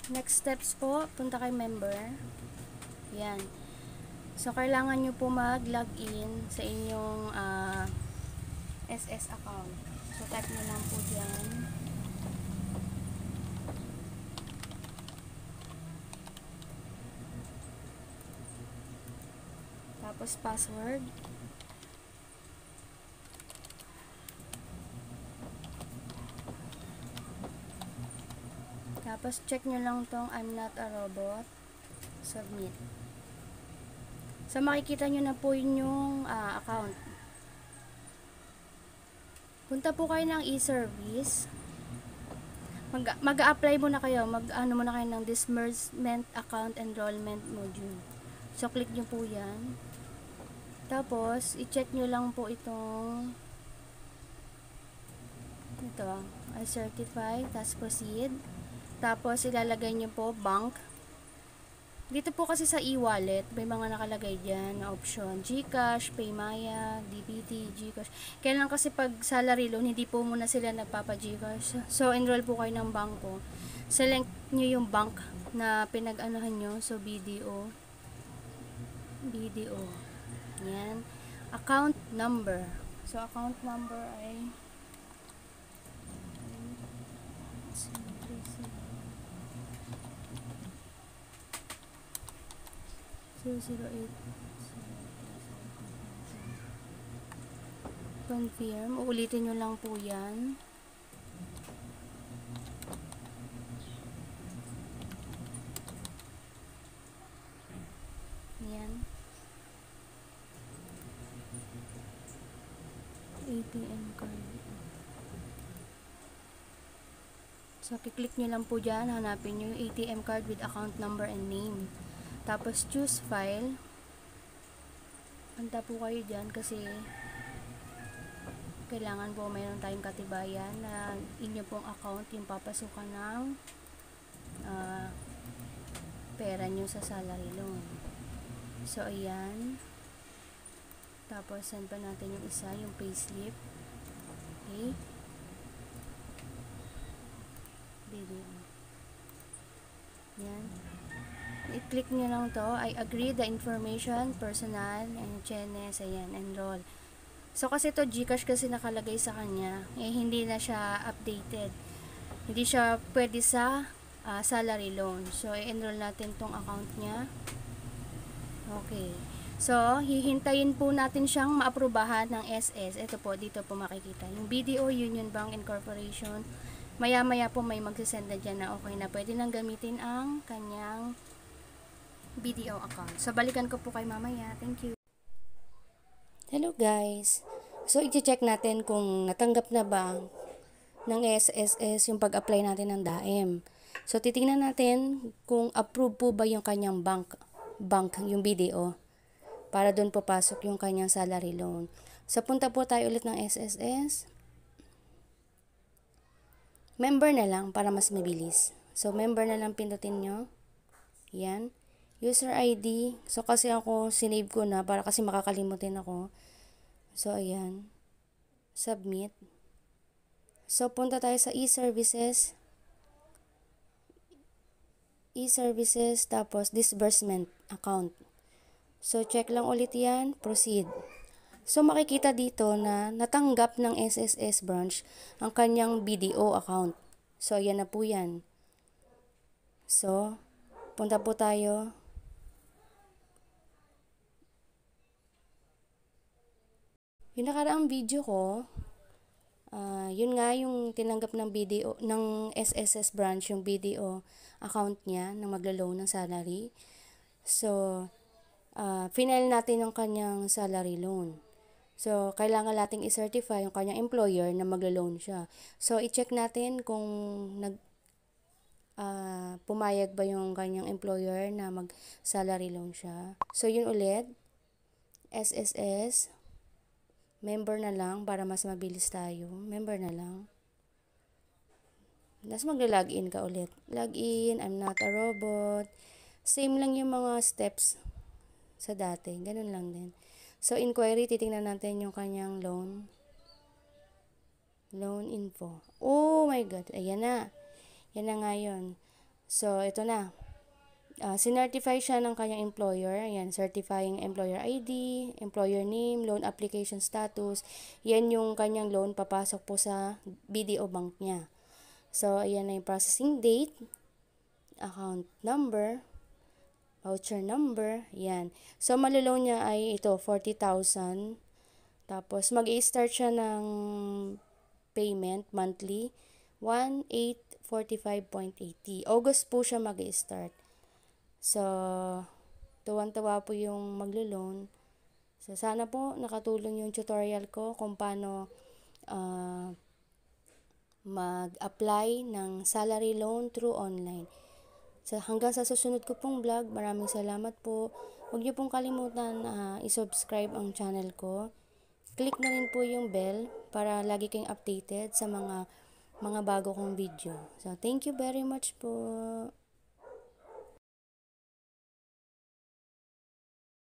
Next steps po, punta kay member. Yan. So, kailangan nyo po mag-login sa inyong SS account. So, type nyo lang po dyan. Tapos, password. Tapos, check nyo lang tong I'm not a robot. Submit. So, makikita nyo na po yung account. Punta po kayo ng e-service. Mag-a-apply muna kayo. Mag-ano muna kayo ng disbursement account enrollment module. So, click nyo po yan. Tapos, i-check nyo lang po ito, I certify, tapos proceed. Tapos, ilalagay nyo po bank. Dito po kasi sa e-wallet, may mga nakalagay dyan na option. GCash, Paymaya, DBT, GCash. Kaya lang kasi pag salary loan, hindi po muna sila nagpapa-GCash. So, enroll po kayo ng bangko. Select nyo yung bank na pinag-anuhan nyo. So, BDO. Yan. Account number. So, account number ay 008. Confirm. Uulitin nyo lang po yan. Yan. ATM card. So, kiklik nyo lang po dyan. Hanapin nyo yung ATM card with account number and name. Tapos, choose file. Handa po kayo dyan kasi kailangan po mayroon tayong katibayan na inyo pong account yung papasukan ng pera nyo sa salary loan. So, ayan. Tapos, send pa natin yung isa, yung payslip. Okay. Video. Yan. I-click nyo lang to. I agree the information, personal, and chenes, ayan, enroll. So, kasi to GCash kasi nakalagay sa kanya, hindi na siya updated. Hindi siya pwede sa salary loan. So, i-enroll natin tong account niya. Okay. So, hihintayin po natin siyang maaprubahan ng SS. Ito po, dito po makikita. Yung BDO Union Bank Incorporation. Maya-maya po may magsisend na dyan na okay na pwede nang gamitin ang kanyang BDO account. So, balikan ko po kay mamaya. Thank you. Hello guys. So, i-check natin kung natanggap na ba ng SSS yung pag-apply natin ng DAEM. So, titingnan natin kung approve po ba yung kanyang bank yung BDO. Para doon po pasok yung kanyang salary loan. So, punta po tayo ulit ng SSS. Member na lang para mas mabilis. So, member na lang pindutin nyo. Yan. User ID. So, kasi ako, sinave ko na para kasi makakalimutin ako. So, ayan. Submit. So, punta tayo sa e-services. E-services, tapos disbursement account. So, check lang ulit yan. Proceed. So, makikita dito na natanggap ng SSS branch ang kanyang BDO account. So, yan na po yan. So, punta po tayo. Yung nakaraang video ko, yun nga yung tinanggap ng BDO, ng SSS branch, yung BDO account niya, ng maglo-loan ng salary. So, final natin yung kanyang salary loan. So, kailangan nating i-certify yung kanyang employer na maglo-loan siya. So, i-check natin kung pumayag ba yung kanyang employer na mag-salary loan siya. So, yun ulit. SSS. Member na lang para mas mabilis tayo. Member na lang. Tapos magla-login ka ulit. Login, I'm not a robot. Same lang yung mga steps sa dati. Ganun lang din. So, inquiry, titingnan natin yung kanyang loan. Loan info. Oh my God. Ayan na. Yan na nga yun. So, ito na. Sinertify siya ng kanyang employer. Ayan, certifying employer ID, employer name, loan application status. Yan yung kanyang loan papasok po sa BDO bank niya. So, ayan na yung processing date, account number, voucher number, yan. So, maloloan niya ay ito, 40,000. Tapos, mag-i-start siya ng payment monthly, 1,845.80. August po siya mag-i-start. So, tuwan-tuwa po yung maglo-loan. So, sana po nakatulong yung tutorial ko kung paano mag-apply ng salary loan through online. So, hanggang sa susunod ko pong vlog, maraming salamat po. Huwag niyo pong kalimutan i-subscribe ang channel ko. Click na rin po yung bell para lagi kayong updated sa mga bago kong video. So, thank you very much po.